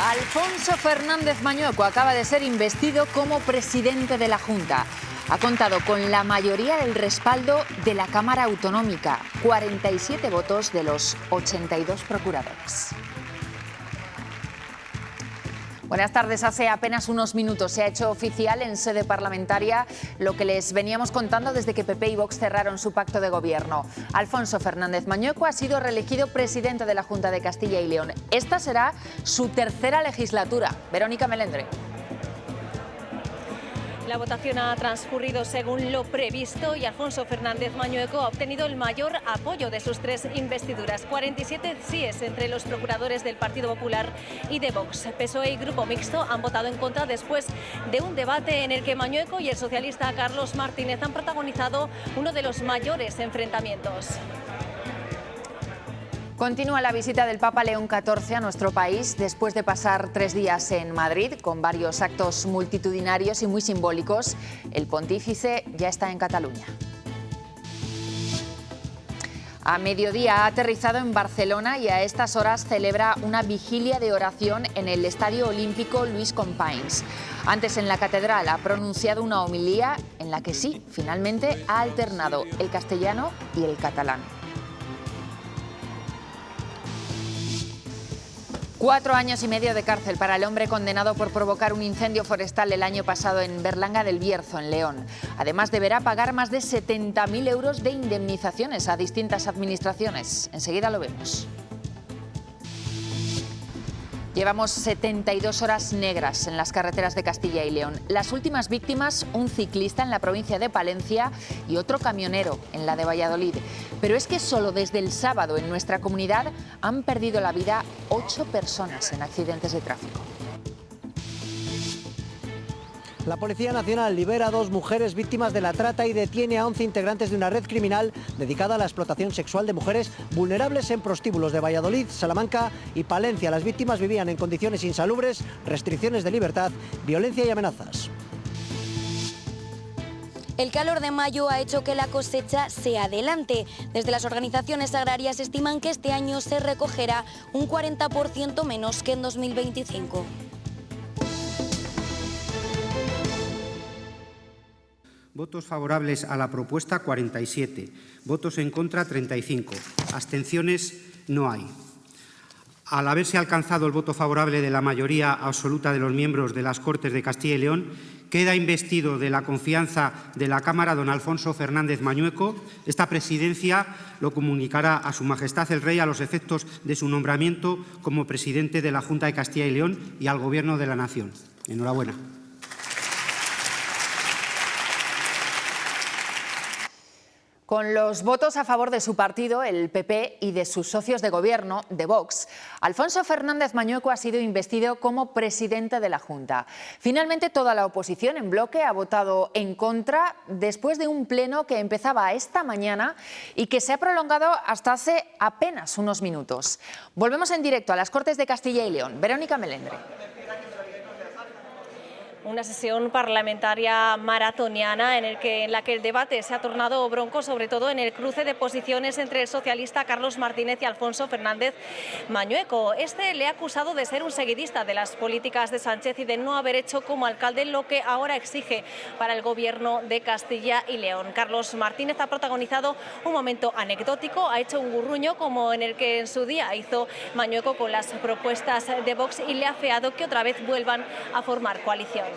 Alfonso Fernández Mañueco acaba de ser investido como presidente de la Junta. Ha contado con la mayoría del respaldo de la Cámara Autonómica, 47 votos de los 82 procuradores. Buenas tardes. Hace apenas unos minutos se ha hecho oficial en sede parlamentaria lo que les veníamos contando desde que PP y Vox cerraron su pacto de gobierno. Alfonso Fernández Mañueco ha sido reelegido presidente de la Junta de Castilla y León. Esta será su tercera legislatura. Verónica Melendre. La votación ha transcurrido según lo previsto y Alfonso Fernández Mañueco ha obtenido el mayor apoyo de sus tres investiduras. 47 síes entre los procuradores del Partido Popular y de Vox. PSOE y Grupo Mixto han votado en contra después de un debate en el que Mañueco y el socialista Carlos Martínez han protagonizado uno de los mayores enfrentamientos. Continúa la visita del Papa León XIV a nuestro país después de pasar 3 días en Madrid con varios actos multitudinarios y muy simbólicos. El pontífice ya está en Cataluña. A mediodía ha aterrizado en Barcelona y a estas horas celebra una vigilia de oración en el Estadio Olímpico Lluís Companys. Antes, en la catedral, ha pronunciado una homilía en la que sí, finalmente ha alternado el castellano y el catalán. 4 años y medio de cárcel para el hombre condenado por provocar un incendio forestal el año pasado en Berlanga del Bierzo, en León. Además, deberá pagar más de 70.000 euros de indemnizaciones a distintas administraciones. Enseguida lo vemos. Llevamos 72 horas negras en las carreteras de Castilla y León. Las últimas víctimas, un ciclista en la provincia de Palencia y otro camionero en la de Valladolid. Pero es que solo desde el sábado en nuestra comunidad han perdido la vida 8 personas en accidentes de tráfico. La Policía Nacional libera a 2 mujeres víctimas de la trata y detiene a 11 integrantes de una red criminal dedicada a la explotación sexual de mujeres vulnerables en prostíbulos de Valladolid, Salamanca y Palencia. Las víctimas vivían en condiciones insalubres, restricciones de libertad, violencia y amenazas. El calor de mayo ha hecho que la cosecha se adelante. Desde las organizaciones agrarias estiman que este año se recogerá un 40% menos que en 2025. Votos favorables a la propuesta 47, votos en contra 35, abstenciones no hay. Al haberse alcanzado el voto favorable de la mayoría absoluta de los miembros de las Cortes de Castilla y León, queda investido de la confianza de la Cámara don Alfonso Fernández Mañueco. Esta presidencia lo comunicará a Su Majestad el Rey a los efectos de su nombramiento como presidente de la Junta de Castilla y León y al Gobierno de la Nación. Enhorabuena. Con los votos a favor de su partido, el PP, y de sus socios de gobierno, de Vox, Alfonso Fernández Mañueco ha sido investido como presidente de la Junta. Finalmente, toda la oposición en bloque ha votado en contra después de un pleno que empezaba esta mañana y que se ha prolongado hasta hace apenas unos minutos. Volvemos en directo a las Cortes de Castilla y León. Verónica Melendre. Una sesión parlamentaria maratoniana en la que el debate se ha tornado bronco, sobre todo en el cruce de posiciones entre el socialista Carlos Martínez y Alfonso Fernández Mañueco. Este le ha acusado de ser un seguidista de las políticas de Sánchez y de no haber hecho como alcalde lo que ahora exige para el Gobierno de Castilla y León. Carlos Martínez ha protagonizado un momento anecdótico, ha hecho un gurruño como en el que en su día hizo Mañueco con las propuestas de Vox y le ha afeado que otra vez vuelvan a formar coalición.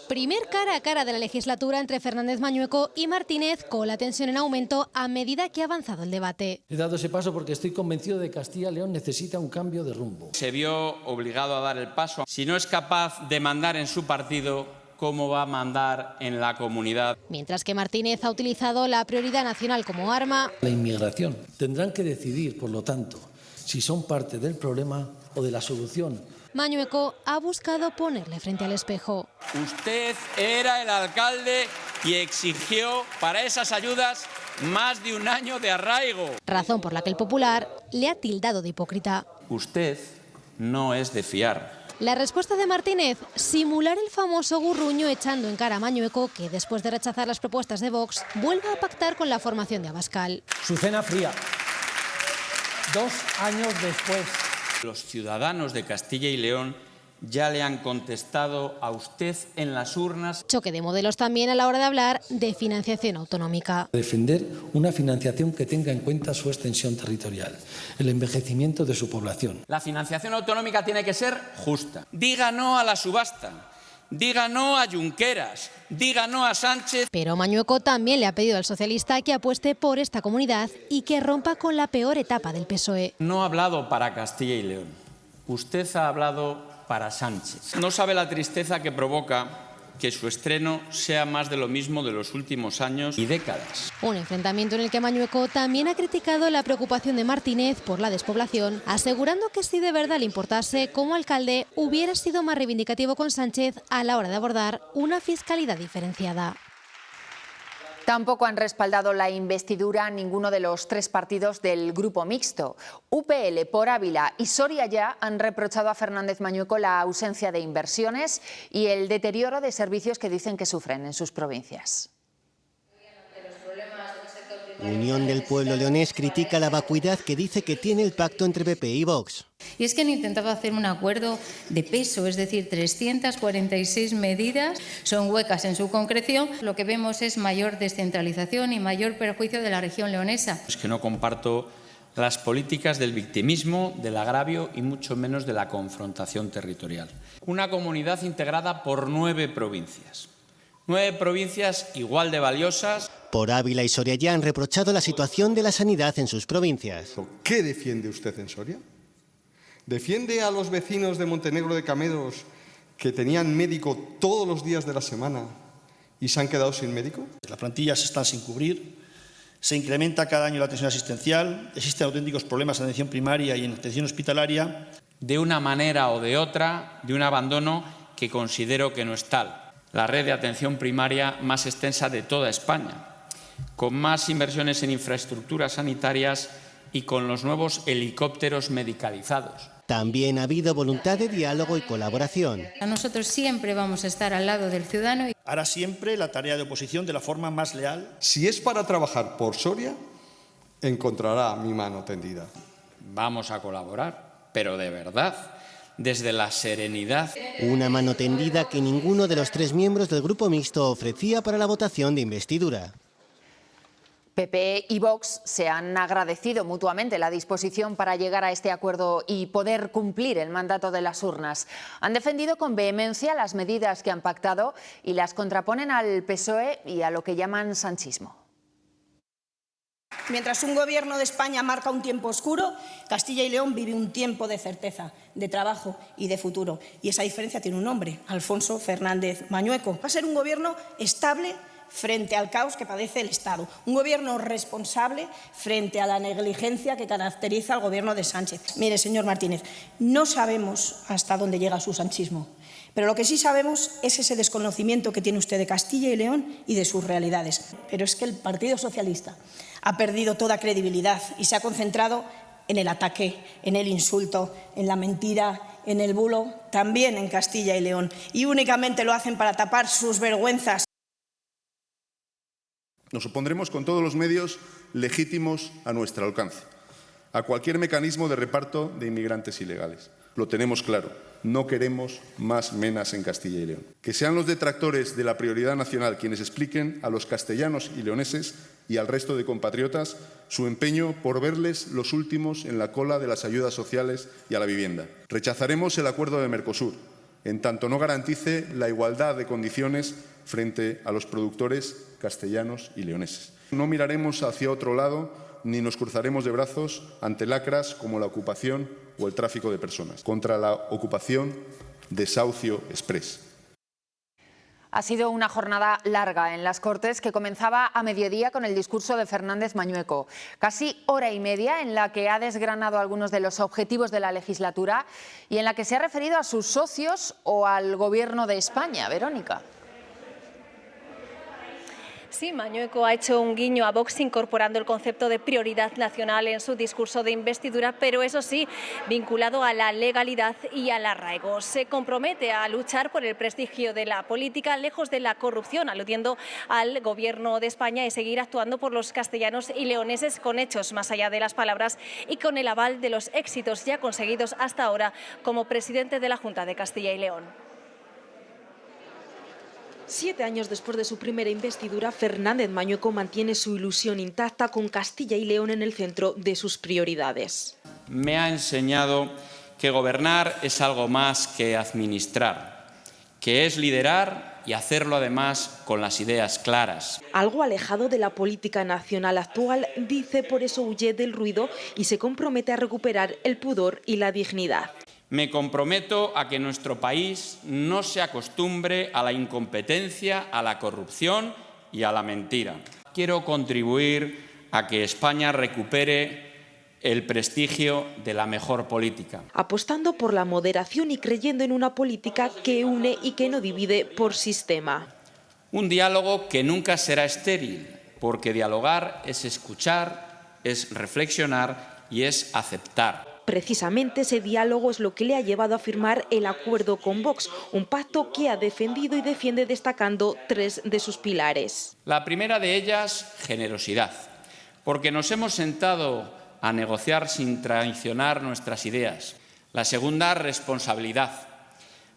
Primer cara a cara de la legislatura entre Fernández Mañueco y Martínez, con la tensión en aumento a medida que ha avanzado el debate. He dado ese paso porque estoy convencido de que Castilla y León necesita un cambio de rumbo. Se vio obligado a dar el paso. Si no es capaz de mandar en su partido, ¿cómo va a mandar en la comunidad? Mientras que Martínez ha utilizado la prioridad nacional como arma. La inmigración. Tendrán que decidir, por lo tanto, si son parte del problema o de la solución. Mañueco ha buscado ponerle frente al espejo. Usted era el alcalde y exigió para esas ayudas más de un año de arraigo. Razón por la que el Popular le ha tildado de hipócrita. Usted no es de fiar. La respuesta de Martínez, simular el famoso gurruño echando en cara a Mañueco, que después de rechazar las propuestas de Vox, vuelve a pactar con la formación de Abascal. Su cena fría. 2 años después. Los ciudadanos de Castilla y León ya le han contestado a usted en las urnas. Choque de modelos también a la hora de hablar de financiación autonómica. Defender una financiación que tenga en cuenta su extensión territorial, el envejecimiento de su población. La financiación autonómica tiene que ser justa. Diga no a la subasta. Diga no a Junqueras, diga no a Sánchez. Pero Mañueco también le ha pedido al socialista que apueste por esta comunidad y que rompa con la peor etapa del PSOE. No ha hablado para Castilla y León. Usted ha hablado para Sánchez. No sabe la tristeza que provoca que su estreno sea más de lo mismo de los últimos años y décadas. Un enfrentamiento en el que Mañueco también ha criticado la preocupación de Martínez por la despoblación, asegurando que si de verdad le importase como alcalde, hubiera sido más reivindicativo con Sánchez a la hora de abordar una fiscalidad diferenciada. Tampoco han respaldado la investidura ninguno de los tres partidos del grupo mixto. UPL, Por Ávila y Soria Ya han reprochado a Fernández Mañueco la ausencia de inversiones y el deterioro de servicios que dicen que sufren en sus provincias. Unión del Pueblo leonés critica la vacuidad que dice que tiene el pacto entre PP y Vox. Y es que han intentado hacer un acuerdo de peso, es decir, 346 medidas, son huecas en su concreción. Lo que vemos es mayor descentralización y mayor perjuicio de la región leonesa. Es que no comparto las políticas del victimismo, del agravio y mucho menos de la confrontación territorial. Una comunidad integrada por 9 provincias. 9 provincias igual de valiosas. Por Ávila y Soria Ya han reprochado la situación de la sanidad en sus provincias. ¿Qué defiende usted en Soria? ¿Defiende a los vecinos de Montenegro de Cameros que tenían médico todos los días de la semana y se han quedado sin médico? Las plantillas están sin cubrir, se incrementa cada año la atención asistencial, existen auténticos problemas en atención primaria y en atención hospitalaria. De una manera o de otra, de un abandono que considero que no es tal. La red de atención primaria más extensa de toda España, con más inversiones en infraestructuras sanitarias y con los nuevos helicópteros medicalizados. También ha habido voluntad de diálogo y colaboración. Nosotros siempre vamos a estar al lado del ciudadano. Hará siempre la tarea de oposición de la forma más leal. Si es para trabajar por Soria, encontrará mi mano tendida. Vamos a colaborar, pero de verdad, desde la serenidad. Una mano tendida que ninguno de los 3 miembros del grupo mixto ofrecía para la votación de investidura. PP y Vox se han agradecido mutuamente la disposición para llegar a este acuerdo y poder cumplir el mandato de las urnas. Han defendido con vehemencia las medidas que han pactado y las contraponen al PSOE y a lo que llaman sanchismo. Mientras un gobierno de España marca un tiempo oscuro, Castilla y León vive un tiempo de certeza, de trabajo y de futuro. Y esa diferencia tiene un nombre, Alfonso Fernández Mañueco. Va a ser un gobierno estable frente al caos que padece el Estado. Un gobierno responsable frente a la negligencia que caracteriza al gobierno de Sánchez. Mire, señor Martínez, no sabemos hasta dónde llega su sanchismo, pero lo que sí sabemos es ese desconocimiento que tiene usted de Castilla y León y de sus realidades. Pero es que el Partido Socialista ha perdido toda credibilidad y se ha concentrado en el ataque, en el insulto, en la mentira, en el bulo, también en Castilla y León. Y únicamente lo hacen para tapar sus vergüenzas. Nos opondremos con todos los medios legítimos a nuestro alcance a cualquier mecanismo de reparto de inmigrantes ilegales. Lo tenemos claro, no queremos más menas en Castilla y León. Que sean los detractores de la prioridad nacional quienes expliquen a los castellanos y leoneses y al resto de compatriotas su empeño por verles los últimos en la cola de las ayudas sociales y a la vivienda. Rechazaremos el acuerdo de Mercosur, en tanto no garantice la igualdad de condiciones frente a los productores castellanos y leoneses. No miraremos hacia otro lado ni nos cruzaremos de brazos ante lacras como la ocupación o el tráfico de personas. Contra la ocupación, desahucio exprés. Ha sido una jornada larga en las Cortes que comenzaba a mediodía con el discurso de Fernández Mañueco. Casi hora y media en la que ha desgranado algunos de los objetivos de la legislatura y en la que se ha referido a sus socios o al Gobierno de España. Verónica. Sí, Mañueco ha hecho un guiño a Vox incorporando el concepto de prioridad nacional en su discurso de investidura, pero eso sí, vinculado a la legalidad y al arraigo. Se compromete a luchar por el prestigio de la política lejos de la corrupción, aludiendo al Gobierno de España, y seguir actuando por los castellanos y leoneses con hechos más allá de las palabras y con el aval de los éxitos ya conseguidos hasta ahora como presidente de la Junta de Castilla y León. 7 años después de su primera investidura, Fernández Mañueco mantiene su ilusión intacta, con Castilla y León en el centro de sus prioridades. Me ha enseñado que gobernar es algo más que administrar, que es liderar y hacerlo además con las ideas claras. Algo alejado de la política nacional actual, dice, por eso huye del ruido y se compromete a recuperar el pudor y la dignidad. Me comprometo a que nuestro país no se acostumbre a la incompetencia, a la corrupción y a la mentira. Quiero contribuir a que España recupere el prestigio de la mejor política. Apostando por la moderación y creyendo en una política que une y que no divide por sistema. Un diálogo que nunca será estéril, porque dialogar es escuchar, es reflexionar y es aceptar. Precisamente ese diálogo es lo que le ha llevado a firmar el acuerdo con Vox, un pacto que ha defendido y defiende destacando 3 de sus pilares. La primera de ellas, generosidad, porque nos hemos sentado a negociar sin traicionar nuestras ideas. La segunda, responsabilidad,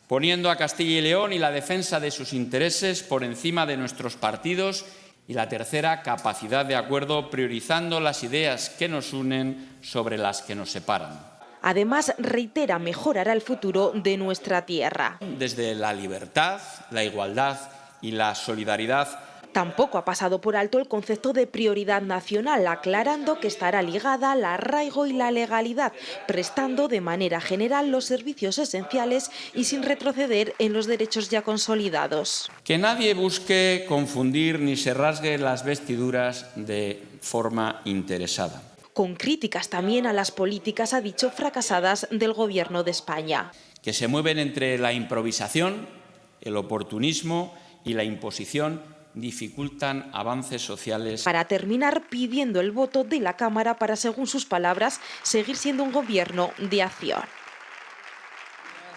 poniendo a Castilla y León y la defensa de sus intereses por encima de nuestros partidos. Y la tercera, capacidad de acuerdo, priorizando las ideas que nos unen sobre las que nos separan. Además, reitera, mejorará el futuro de nuestra tierra. Desde la libertad, la igualdad y la solidaridad. Tampoco ha pasado por alto el concepto de prioridad nacional, aclarando que estará ligada al arraigo y la legalidad, prestando de manera general los servicios esenciales y sin retroceder en los derechos ya consolidados. Que nadie busque confundir ni se rasgue las vestiduras de forma interesada. Con críticas también a las políticas, ha dicho, fracasadas del Gobierno de España. Que se mueven entre la improvisación, el oportunismo y la imposición, dificultan avances sociales. Para terminar, pidiendo el voto de la Cámara para, según sus palabras, seguir siendo un gobierno de acción.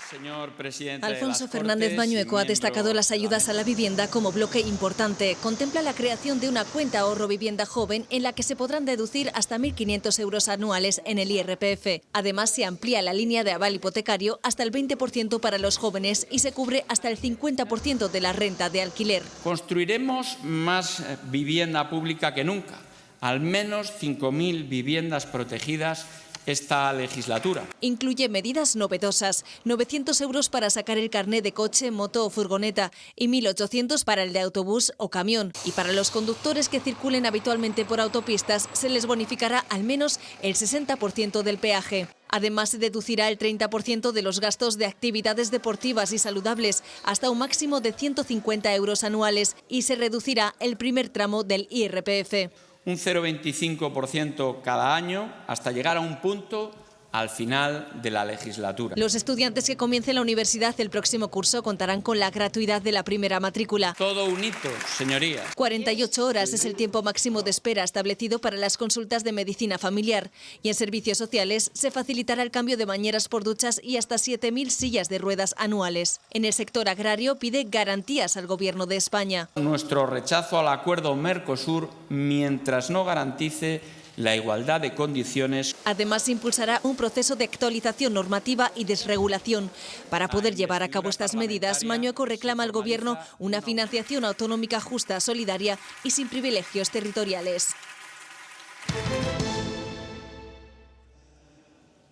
Señor presidente Alfonso Fernández Mañueco ha destacado las ayudas a la vivienda como bloque importante. Contempla la creación de una cuenta ahorro vivienda joven en la que se podrán deducir hasta 1.500 euros anuales en el IRPF. Además, se amplía la línea de aval hipotecario hasta el 20% para los jóvenes y se cubre hasta el 50% de la renta de alquiler. Construiremos más vivienda pública que nunca, al menos 5.000 viviendas protegidas esta legislatura. Incluye medidas novedosas, 900 euros para sacar el carné de coche, moto o furgoneta y 1.800 para el de autobús o camión. Y para los conductores que circulen habitualmente por autopistas se les bonificará al menos el 60% del peaje. Además, se deducirá el 30% de los gastos de actividades deportivas y saludables, hasta un máximo de 150 euros anuales, y se reducirá el primer tramo del IRPF. Un 0,25% cada año hasta llegar a un punto al final de la legislatura. Los estudiantes que comiencen la universidad el próximo curso contarán con la gratuidad de la primera matrícula. Todo un hito, señorías. 48 horas es el tiempo máximo de espera establecido para las consultas de medicina familiar, y en servicios sociales se facilitará el cambio de bañeras por duchas y hasta 7.000 sillas de ruedas anuales. En el sector agrario pide garantías al Gobierno de España. Nuestro rechazo al acuerdo Mercosur mientras no garantice la igualdad de condiciones. Además, impulsará un proceso de actualización normativa y desregulación. Para poder llevar a cabo estas medidas, Mañueco reclama al Gobierno una financiación autonómica justa, solidaria y sin privilegios territoriales.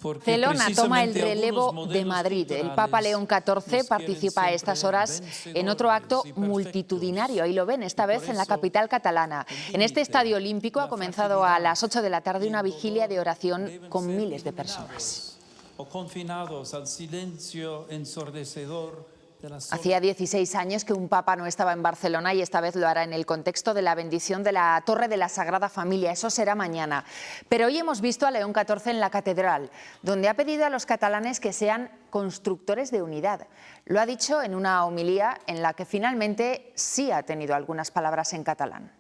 Barcelona toma el relevo de Madrid. El Papa León XIV participa a estas horas en otro acto multitudinario. Ahí lo ven, esta vez en la capital catalana. En este estadio olímpico ha comenzado a las 8 de la tarde una vigilia de oración con miles de personas. Confinados al silencio ensordecedor. Hacía 16 años que un papa no estaba en Barcelona y esta vez lo hará en el contexto de la bendición de la Torre de la Sagrada Familia. Eso será mañana. Pero hoy hemos visto a León XIV en la catedral, donde ha pedido a los catalanes que sean constructores de unidad. Lo ha dicho en una homilía en la que finalmente sí ha tenido algunas palabras en catalán.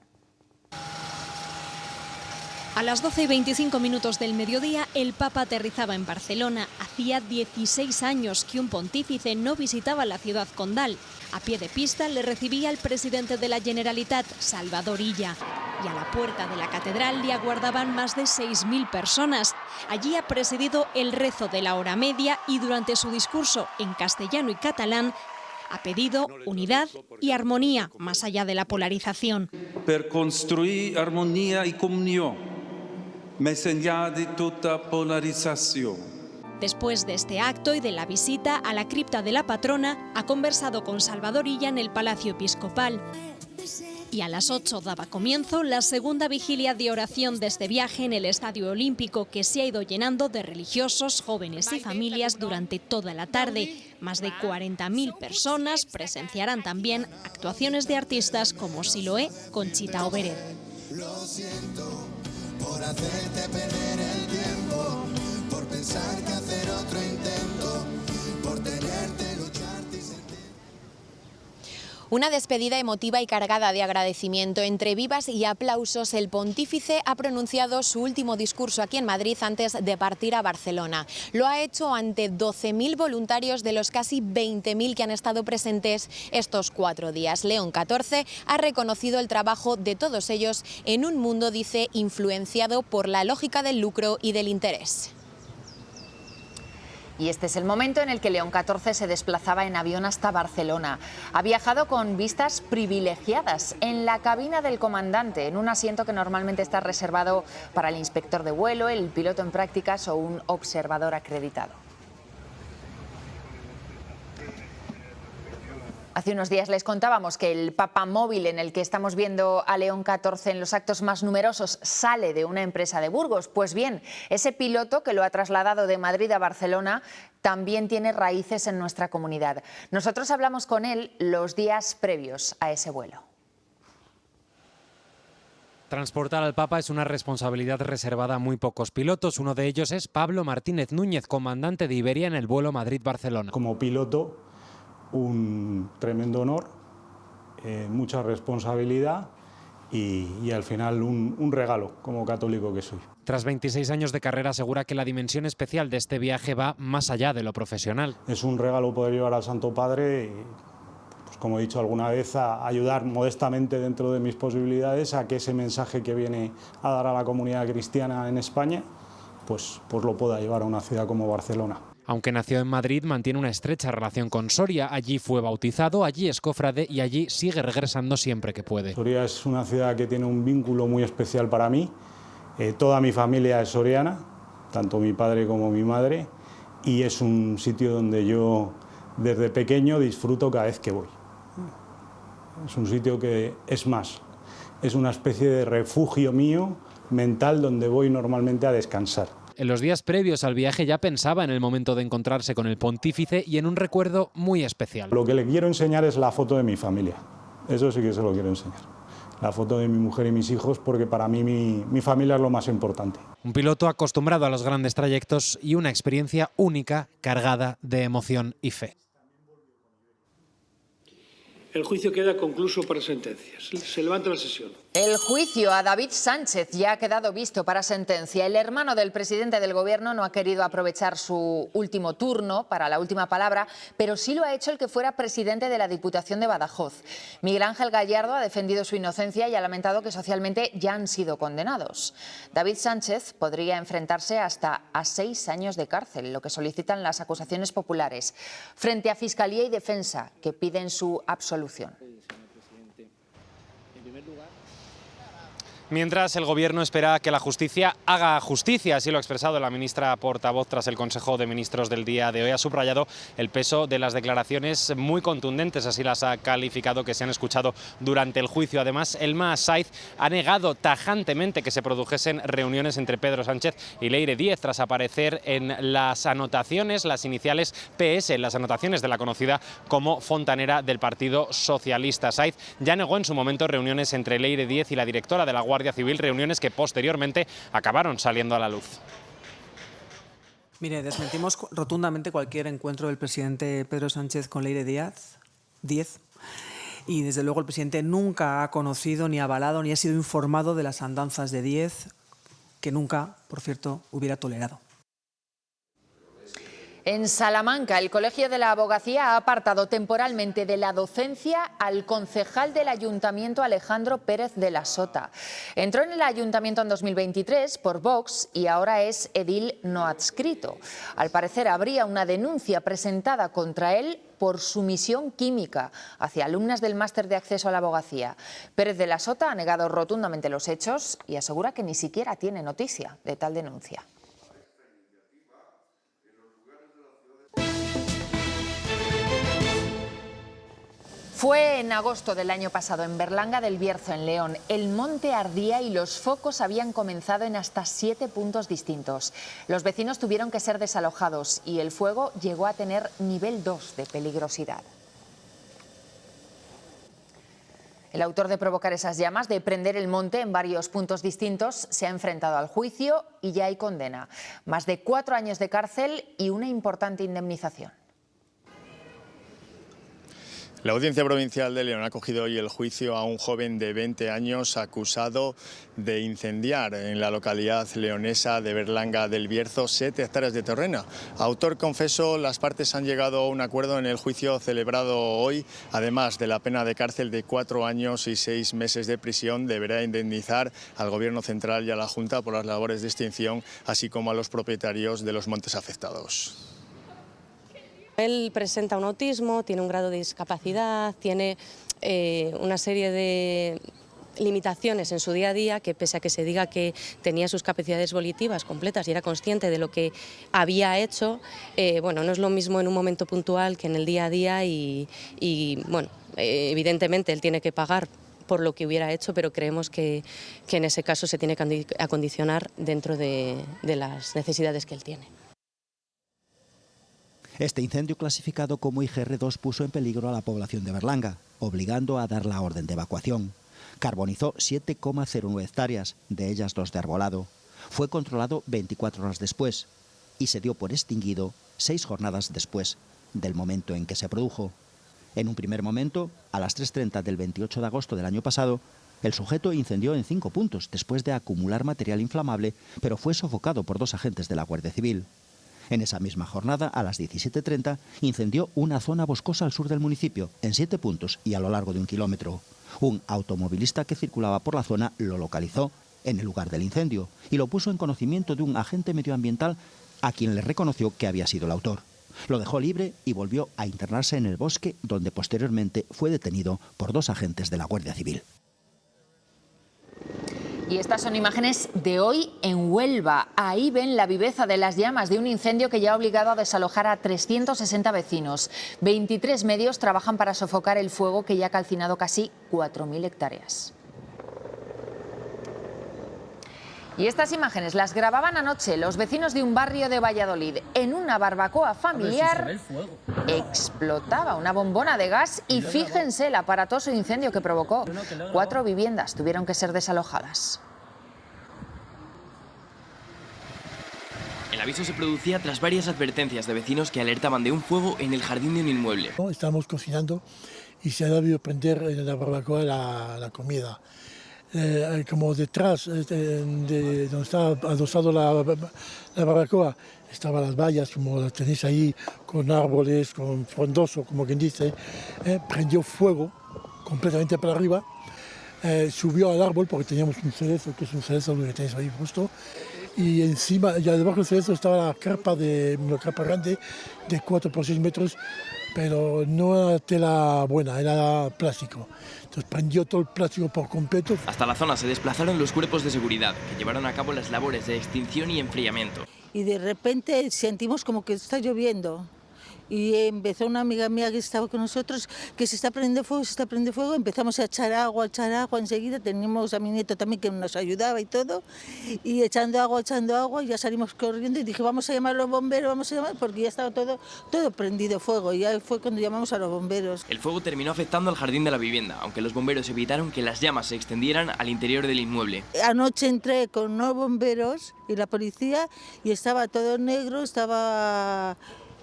A las 12:25 del mediodía, el Papa aterrizaba en Barcelona. Hacía 16 años que un pontífice no visitaba la ciudad condal. A pie de pista le recibía el presidente de la Generalitat, Salvador Illa. Y a la puerta de la catedral le aguardaban más de 6.000 personas. Allí ha presidido el rezo de la hora media y durante su discurso en castellano y catalán ha pedido unidad y armonía, más allá de la polarización. Per construir armonía y comunión, més enllà de tota polarización. Después de este acto y de la visita a la cripta de la patrona, ha conversado con Salvador Illa en el Palacio Episcopal. Y a las 8 daba comienzo la segunda vigilia de oración de este viaje en el Estadio Olímpico, que se ha ido llenando de religiosos, jóvenes y familias durante toda la tarde. Más de 40.000 personas presenciarán también actuaciones de artistas como Siloé, Conchita o Beret. Lo siento por hacerte perder el tiempo, por pensar que hacer otro intento, por tenerte, lucharte y sentir. Una despedida emotiva y cargada de agradecimiento. Entre vivas y aplausos, el pontífice ha pronunciado su último discurso aquí en Madrid antes de partir a Barcelona. Lo ha hecho ante 12.000 voluntarios de los casi 20.000 que han estado presentes estos 4 días. León XIV ha reconocido el trabajo de todos ellos en un mundo, dice, influenciado por la lógica del lucro y del interés. Y este es el momento en el que León XIV se desplazaba en avión hasta Barcelona. Ha viajado con vistas privilegiadas en la cabina del comandante, en un asiento que normalmente está reservado para el inspector de vuelo, el piloto en prácticas o un observador acreditado. Hace unos días les contábamos que el papamóvil en el que estamos viendo a León XIV en los actos más numerosos sale de una empresa de Burgos. Pues bien, ese piloto que lo ha trasladado de Madrid a Barcelona también tiene raíces en nuestra comunidad. Nosotros hablamos con él los días previos a ese vuelo. Transportar al Papa es una responsabilidad reservada a muy pocos pilotos. Uno de ellos es Pablo Martínez Núñez, comandante de Iberia en el vuelo Madrid-Barcelona. Como piloto, un tremendo honor, mucha responsabilidad y al final un regalo como católico que soy. Tras 26 años de carrera asegura que la dimensión especial de este viaje va más allá de lo profesional. Es un regalo poder llevar al Santo Padre, pues como he dicho alguna vez, a ayudar modestamente dentro de mis posibilidades a que ese mensaje que viene a dar a la comunidad cristiana en España pues lo pueda llevar a una ciudad como Barcelona. Aunque nació en Madrid, mantiene una estrecha relación con Soria. Allí fue bautizado, allí es cofrade y allí sigue regresando siempre que puede. Soria es una ciudad que tiene un vínculo muy especial para mí. Toda mi familia es soriana, tanto mi padre como mi madre, y es un sitio donde yo desde pequeño disfruto cada vez que voy. Es un sitio que es más, es una especie de refugio mío mental donde voy normalmente a descansar. En los días previos al viaje ya pensaba en el momento de encontrarse con el pontífice y en un recuerdo muy especial. Lo que le quiero enseñar es la foto de mi familia, eso sí que se lo quiero enseñar. La foto de mi mujer y mis hijos, porque para mí mi familia es lo más importante. Un piloto acostumbrado a los grandes trayectos y una experiencia única, cargada de emoción y fe. El juicio queda concluso para sentencias. Se levanta la sesión. El juicio a David Sánchez ya ha quedado visto para sentencia. El hermano del presidente del Gobierno no ha querido aprovechar su último turno para la última palabra, pero sí lo ha hecho el que fuera presidente de la Diputación de Badajoz. Miguel Ángel Gallardo ha defendido su inocencia y ha lamentado que socialmente ya han sido condenados. David Sánchez podría enfrentarse hasta a 6 años de cárcel, lo que solicitan las acusaciones populares, frente a Fiscalía y Defensa, que piden su absolución. Mientras, el Gobierno espera que la justicia haga justicia, así lo ha expresado la ministra portavoz tras el Consejo de Ministros del día de hoy. Ha subrayado el peso de las declaraciones muy contundentes, así las ha calificado, que se han escuchado durante el juicio. Además, Elma Saiz ha negado tajantemente que se produjesen reuniones entre Pedro Sánchez y Leire Díez tras aparecer en las anotaciones, las iniciales PS, las anotaciones de la conocida como fontanera del Partido Socialista. Saiz ya negó en su momento reuniones entre Leire Díez y la directora de la Guardia Civil, reuniones que posteriormente acabaron saliendo a la luz. Mire, desmentimos rotundamente cualquier encuentro del presidente Pedro Sánchez con Leire Díez, y desde luego el presidente nunca ha conocido, ni avalado, ni ha sido informado de las andanzas de Díez que nunca, por cierto, hubiera tolerado. En Salamanca, el Colegio de la Abogacía ha apartado temporalmente de la docencia al concejal del Ayuntamiento Alejandro Pérez de la Sota. Entró en el Ayuntamiento en 2023 por Vox y ahora es edil no adscrito. Al parecer habría una denuncia presentada contra él por sumisión química hacia alumnas del máster de acceso a la abogacía. Pérez de la Sota ha negado rotundamente los hechos y asegura que ni siquiera tiene noticia de tal denuncia. Fue en agosto del año pasado, en Berlanga del Bierzo, en León. El monte ardía y los focos habían comenzado en hasta 7 puntos distintos. Los vecinos tuvieron que ser desalojados y el fuego llegó a tener nivel 2 de peligrosidad. El autor de provocar esas llamas, de prender el monte en varios puntos distintos, se ha enfrentado al juicio y ya hay condena. Más de 4 años de cárcel y una importante indemnización. La Audiencia Provincial de León ha acogido hoy el juicio a un joven de 20 años acusado de incendiar en la localidad leonesa de Berlanga del Bierzo 7 hectáreas de terreno. Autor confeso, las partes han llegado a un acuerdo en el juicio celebrado hoy. Además de la pena de cárcel de 4 años y 6 meses de prisión, deberá indemnizar al Gobierno central y a la Junta por las labores de extinción, así como a los propietarios de los montes afectados. Él presenta un autismo, tiene un grado de discapacidad, tiene una serie de limitaciones en su día a día que, pese a que se diga que tenía sus capacidades volitivas completas y era consciente de lo que había hecho, bueno, no es lo mismo en un momento puntual que en el día a día y bueno, evidentemente él tiene que pagar por lo que hubiera hecho, pero creemos que en ese caso se tiene que acondicionar dentro de las necesidades que él tiene. Este incendio clasificado como IGR2 puso en peligro a la población de Berlanga, obligando a dar la orden de evacuación. Carbonizó 7,01 hectáreas, de ellas 2 de arbolado. Fue controlado 24 horas después y se dio por extinguido 6 jornadas después del momento en que se produjo. En un primer momento, a las 3:30 del 28 de agosto del año pasado, el sujeto incendió en 5 puntos después de acumular material inflamable, pero fue sofocado por 2 agentes de la Guardia Civil. En esa misma jornada, a las 17:30, incendió una zona boscosa al sur del municipio, en 7 puntos y a lo largo de 1 kilómetro. Un automovilista que circulaba por la zona lo localizó en el lugar del incendio y lo puso en conocimiento de un agente medioambiental a quien le reconoció que había sido el autor. Lo dejó libre y volvió a internarse en el bosque, donde posteriormente fue detenido por 2 agentes de la Guardia Civil. Y estas son imágenes de hoy en Huelva. Ahí ven la viveza de las llamas de un incendio que ya ha obligado a desalojar a 360 vecinos. 23 medios trabajan para sofocar el fuego que ya ha calcinado casi 4.000 hectáreas. Y estas imágenes las grababan anoche los vecinos de un barrio de Valladolid. En una barbacoa familiar explotaba una bombona de gas y fíjense el aparatoso incendio que provocó. 4 viviendas tuvieron que ser desalojadas. El aviso se producía tras varias advertencias de vecinos que alertaban de un fuego en el jardín de un inmueble. Estábamos cocinando y se ha debido prender en la barbacoa la comida. Como detrás de donde estaba adosado la barbacoa, estaban las vallas, como las tenéis ahí, con árboles, con frondoso, como quien dice. Prendió fuego completamente para arriba, subió al árbol porque teníamos un cerezo, que es un cerezo que tenéis ahí justo, y encima, ya debajo del cerezo estaba la carpa, una carpa grande de 4 por 6 metros, pero no era tela buena, era plástico. Entonces prendió todo el plástico por completo. Hasta la zona se desplazaron los cuerpos de seguridad, que llevaron a cabo las labores de extinción y enfriamiento. Y de repente sentimos como que está lloviendo. Y empezó una amiga mía que estaba con nosotros, que se está prendiendo fuego, empezamos a echar agua enseguida, teníamos a mi nieto también que nos ayudaba y todo, y echando agua, ya salimos corriendo y dije, vamos a llamar a los bomberos, porque ya estaba todo prendido fuego, y ya fue cuando llamamos a los bomberos. El fuego terminó afectando al jardín de la vivienda, aunque los bomberos evitaron que las llamas se extendieran al interior del inmueble. Anoche entré con los bomberos y la policía y estaba todo negro,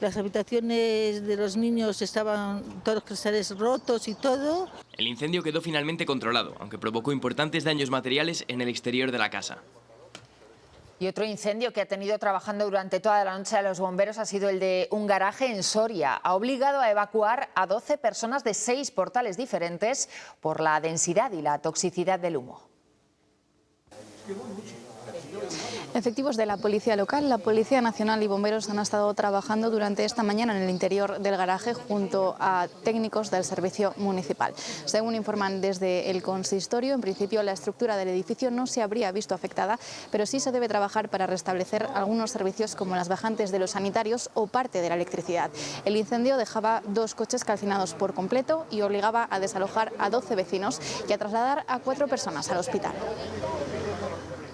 las habitaciones de los niños estaban todos los cristales rotos y todo. El incendio quedó finalmente controlado, aunque provocó importantes daños materiales en el exterior de la casa. Y otro incendio que ha tenido trabajando durante toda la noche a los bomberos ha sido el de un garaje en Soria. Ha obligado a evacuar a 12 personas de 6 portales diferentes por la densidad y la toxicidad del humo. Efectivos de la Policía Local, la Policía Nacional y bomberos han estado trabajando durante esta mañana en el interior del garaje junto a técnicos del servicio municipal. Según informan desde el consistorio, en principio la estructura del edificio no se habría visto afectada, pero sí se debe trabajar para restablecer algunos servicios como las bajantes de los sanitarios o parte de la electricidad. El incendio dejaba 2 coches calcinados por completo y obligaba a desalojar a 12 vecinos y a trasladar a 4 personas al hospital.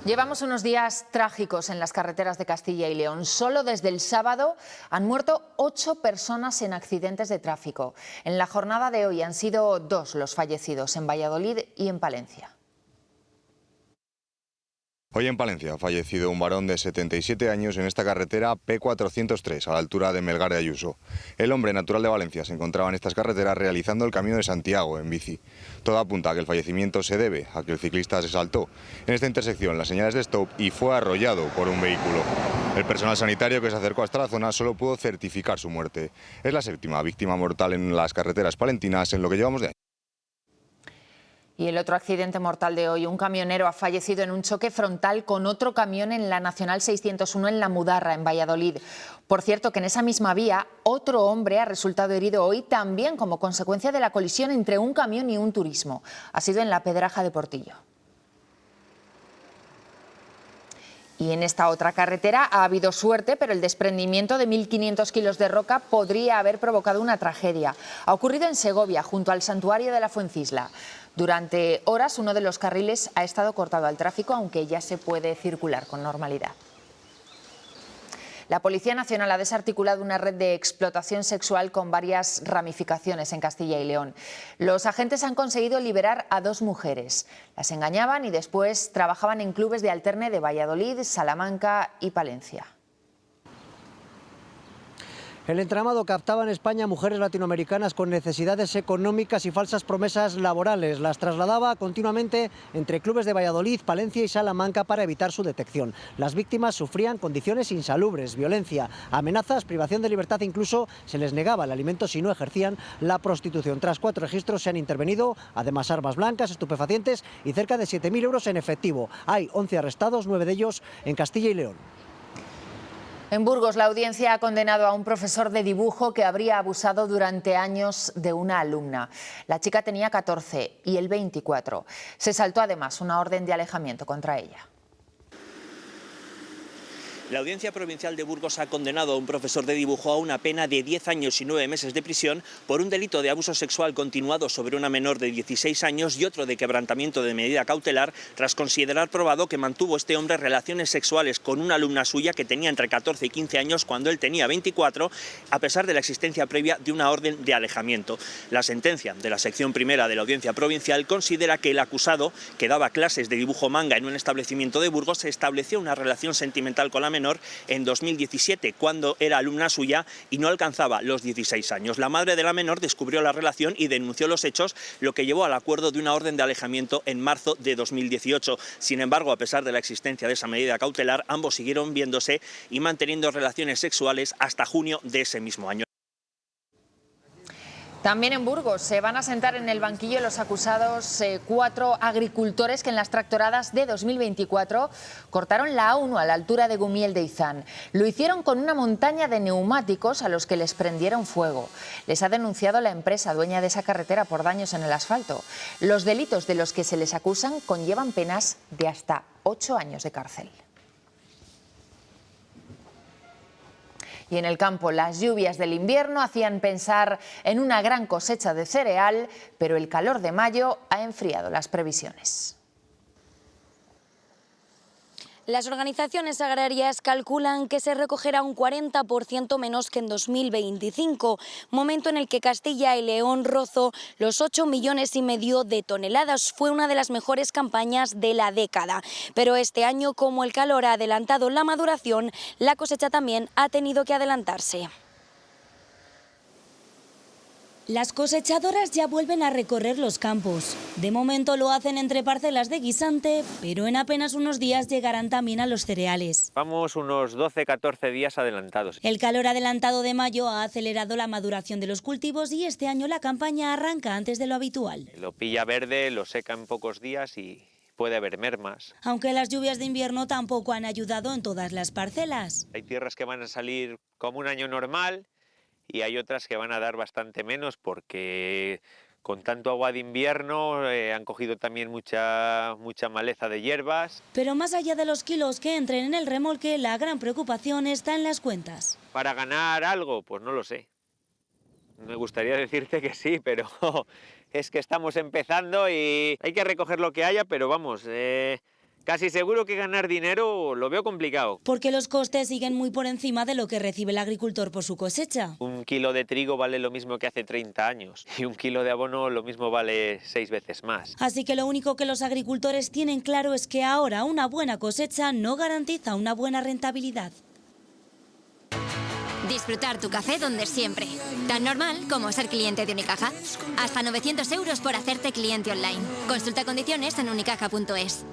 Llevamos unos días trágicos en las carreteras de Castilla y León. Solo desde el sábado han muerto 8 personas en accidentes de tráfico. En la jornada de hoy han sido 2 los fallecidos, en Valladolid y en Palencia. Hoy en Palencia ha fallecido un varón de 77 años en esta carretera P403, a la altura de Melgar de Ayuso. El hombre, natural de Valencia, se encontraba en estas carreteras realizando el Camino de Santiago en bici. Todo apunta a que el fallecimiento se debe a que el ciclista se saltó en esta intersección las señales de stop y fue arrollado por un vehículo. El personal sanitario que se acercó hasta la zona solo pudo certificar su muerte. Es la 7ª víctima mortal en las carreteras palentinas en lo que llevamos de año. Y el otro accidente mortal de hoy, un camionero ha fallecido en un choque frontal con otro camión en la Nacional 601 en La Mudarra, en Valladolid. Por cierto, que en esa misma vía, otro hombre ha resultado herido hoy también como consecuencia de la colisión entre un camión y un turismo. Ha sido en la Pedraja de Portillo. Y en esta otra carretera ha habido suerte, pero el desprendimiento de 1.500 kilos de roca podría haber provocado una tragedia. Ha ocurrido en Segovia, junto al santuario de la Fuencisla. Durante horas uno de los carriles ha estado cortado al tráfico, aunque ya se puede circular con normalidad. La Policía Nacional ha desarticulado una red de explotación sexual con varias ramificaciones en Castilla y León. Los agentes han conseguido liberar a 2 mujeres. Las engañaban y después trabajaban en clubes de alterne de Valladolid, Salamanca y Palencia. El entramado captaba en España a mujeres latinoamericanas con necesidades económicas y falsas promesas laborales. Las trasladaba continuamente entre clubes de Valladolid, Palencia y Salamanca para evitar su detección. Las víctimas sufrían condiciones insalubres, violencia, amenazas, privación de libertad, incluso se les negaba el alimento si no ejercían la prostitución. Tras 4 registros se han intervenido, además armas blancas, estupefacientes y cerca de 7.000 euros en efectivo. Hay 11 arrestados, 9 de ellos en Castilla y León. En Burgos, la audiencia ha condenado a un profesor de dibujo que habría abusado durante años de una alumna. La chica tenía 14 y él 24. Se saltó además una orden de alejamiento contra ella. La Audiencia Provincial de Burgos ha condenado a un profesor de dibujo a una pena de 10 años y 9 meses de prisión por un delito de abuso sexual continuado sobre una menor de 16 años y otro de quebrantamiento de medida cautelar, tras considerar probado que mantuvo este hombre relaciones sexuales con una alumna suya que tenía entre 14 y 15 años cuando él tenía 24, a pesar de la existencia previa de una orden de alejamiento. La sentencia de la sección primera de la Audiencia Provincial considera que el acusado, que daba clases de dibujo manga en un establecimiento de Burgos, estableció una relación sentimental con la menor en 2017, cuando era alumna suya y no alcanzaba los 16 años. La madre de la menor descubrió la relación y denunció los hechos, lo que llevó al acuerdo de una orden de alejamiento en marzo de 2018. Sin embargo, a pesar de la existencia de esa medida cautelar, ambos siguieron viéndose y manteniendo relaciones sexuales hasta junio de ese mismo año. También en Burgos se van a sentar en el banquillo los acusados 4 agricultores que en las tractoradas de 2024 cortaron la A1 a la altura de Gumiel de Izán. Lo hicieron con una montaña de neumáticos a los que les prendieron fuego. Les ha denunciado la empresa dueña de esa carretera por daños en el asfalto. Los delitos de los que se les acusan conllevan penas de hasta 8 años de cárcel. Y en el campo, las lluvias del invierno hacían pensar en una gran cosecha de cereal, pero el calor de mayo ha enfriado las previsiones. Las organizaciones agrarias calculan que se recogerá un 40% menos que en 2025, momento en el que Castilla y León rozó los 8,5 millones de toneladas. Fue una de las mejores campañas de la década. Pero este año, como el calor ha adelantado la maduración, la cosecha también ha tenido que adelantarse. Las cosechadoras ya vuelven a recorrer los campos. De momento lo hacen entre parcelas de guisante, pero en apenas unos días llegarán también a los cereales. Vamos unos 12-14 días adelantados. El calor adelantado de mayo ha acelerado la maduración de los cultivos y este año la campaña arranca antes de lo habitual. Lo pilla verde, lo seca en pocos días y puede haber mermas. Aunque las lluvias de invierno tampoco han ayudado en todas las parcelas. Hay tierras que van a salir como un año normal y hay otras que van a dar bastante menos porque con tanto agua de invierno han cogido también mucha maleza de hierbas. Pero más allá de los kilos que entren en el remolque, la gran preocupación está en las cuentas. ¿Para ganar algo? Pues no lo sé. Me gustaría decirte que sí, pero es que estamos empezando y hay que recoger lo que haya, pero vamos, casi seguro que ganar dinero lo veo complicado. Porque los costes siguen muy por encima de lo que recibe el agricultor por su cosecha. Un kilo de trigo vale lo mismo que hace 30 años y un kilo de abono lo mismo vale 6 veces más. Así que lo único que los agricultores tienen claro es que ahora una buena cosecha no garantiza una buena rentabilidad. Disfrutar tu café donde siempre. Tan normal como ser cliente de Unicaja. Hasta 900 € por hacerte cliente online. Consulta condiciones en unicaja.es.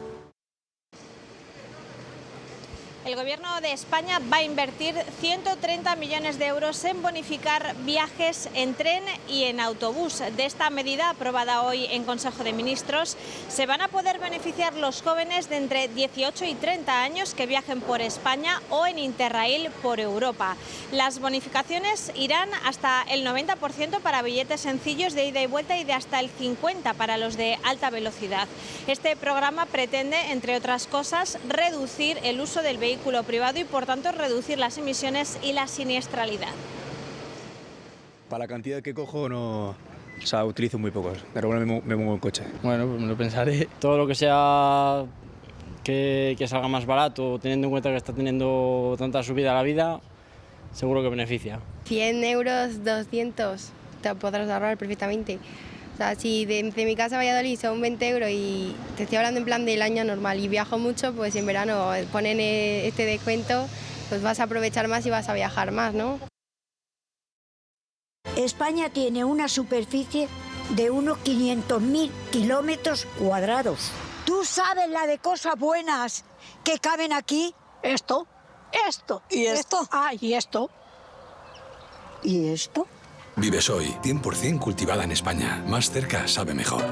El Gobierno de España va a invertir 130 millones de euros en bonificar viajes en tren y en autobús. De esta medida, aprobada hoy en Consejo de Ministros, se van a poder beneficiar los jóvenes de entre 18 y 30 años que viajen por España o en Interrail por Europa. Las bonificaciones irán hasta el 90% para billetes sencillos de ida y vuelta y de hasta el 50% para los de alta velocidad. Este programa pretende, entre otras cosas, reducir el uso del vehículo privado y por tanto reducir las emisiones y la siniestralidad. Para la cantidad que cojo no, o sea, utilizo muy pocos, pero bueno, me pongo en coche. Bueno, pues me lo pensaré. Todo lo que sea que salga más barato, teniendo en cuenta que está teniendo tanta subida la vida, seguro que beneficia. 100 euros, 200, te podrás ahorrar perfectamente. O sea, si de mi casa a Valladolid son 20 euros y te estoy hablando en plan del año normal y viajo mucho, pues en verano ponen este descuento, pues vas a aprovechar más y vas a viajar más, ¿no? España tiene una superficie de unos 500.000 kilómetros cuadrados. ¿Tú sabes la de cosas buenas que caben aquí? Esto, y esto. Y esto. ¿Y esto? Vivesoy, 100% cultivada en España. Más cerca sabe mejor.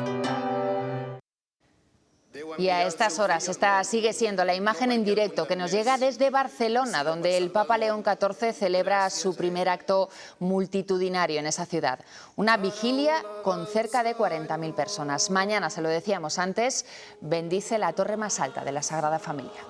Y a estas horas esta sigue siendo la imagen en directo que nos llega desde Barcelona, donde el Papa León XIV celebra su primer acto multitudinario en esa ciudad. Una vigilia con cerca de 40.000 personas. Mañana, se lo decíamos antes, bendice la torre más alta de la Sagrada Familia.